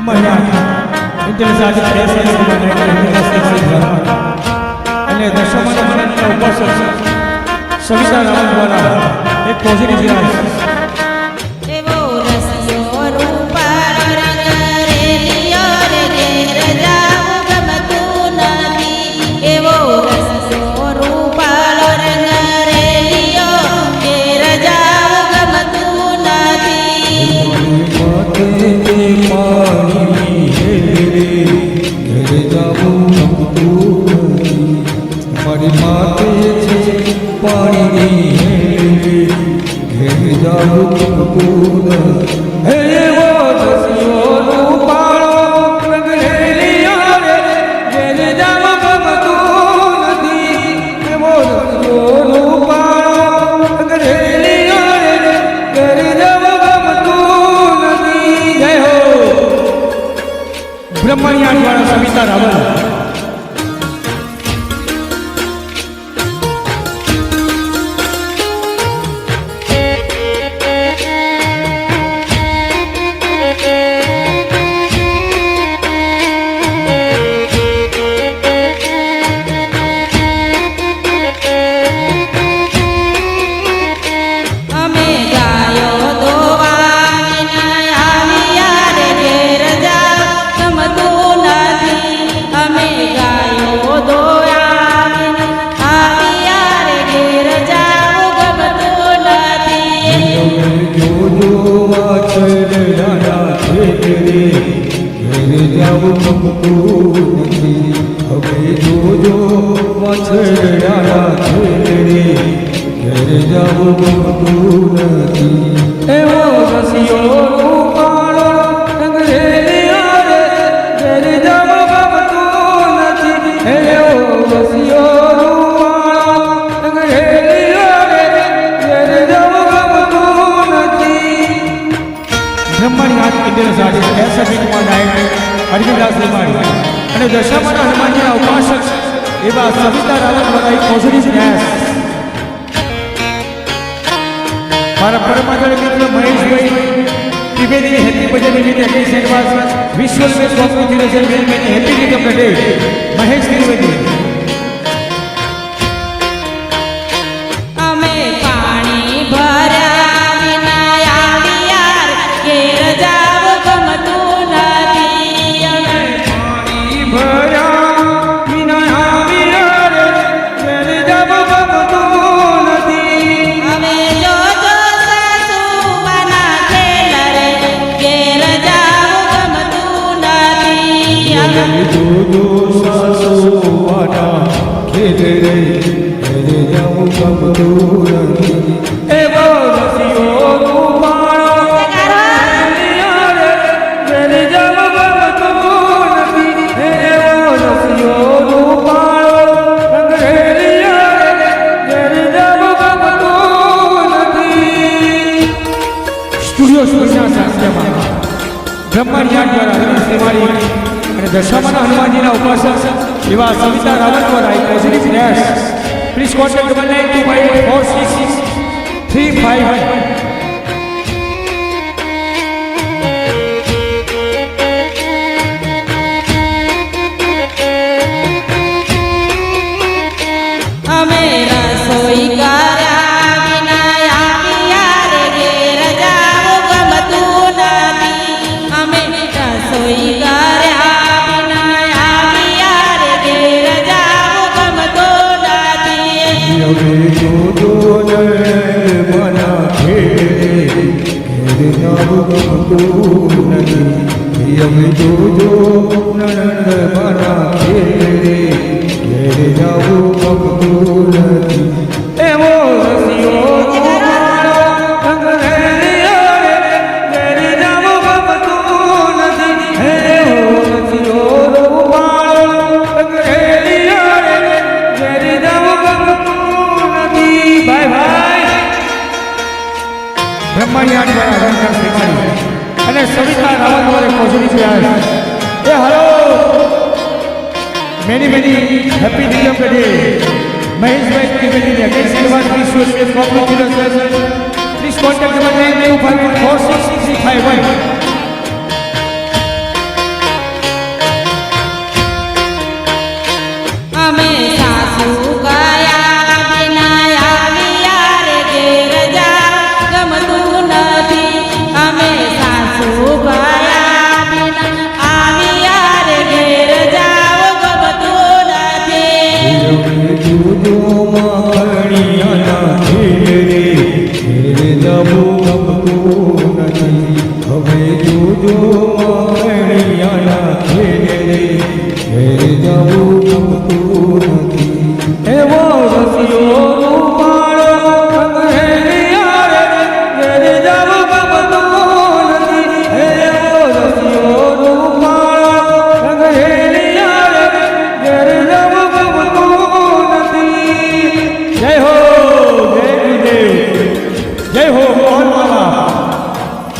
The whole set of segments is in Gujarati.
બ્રહ્મણ્યા ઇન્ટેલિજન્સ અને દશમાના ઉપાસક સવિતા રાવણ દ્વારા એક પોઝિટિવ રિયાઝ બ્રહ્મણ્યા દ્વારા સવિતા રાવલ અને દશામાના હનુમાનજીના ઉપાસક એવા સવિતા રાવલ દ્વારા એક પોઝિટિવ રિયાઝ મારા પરમાદરણીય મિત્ર મહેશભાઈ ત્રિવેદીની હેપી બર્થડે નિમિત્તે એડવાન્સ વિશ્વલ best congratulation many happy return of the day Mahesh Trivedi બ્રહ્મણ્યા દ્વારા સેવાળી અને દશામાના હનુમાનજીના ઉપાસક એવા સવિતા રાવલ દ્વારા એક પોઝિટિવ રિયાઝ પ્લીઝ કોન્ટેક્ટ 1925466351 બ્રહ્મણ્યા દ્વારા રંગકર સેવાળી અને સવિતા રાવલ દ્વારા positive Riyaz hello many happy day of the day Mahesh bhai Trivedi ne again Silvan Vishwas with congratulations please contact number 9258466351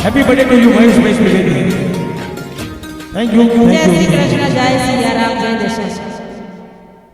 happy birthday to you Maheshbhai Trivedi thank you જય શ્રી કૃષ્ણ, જય શ્રી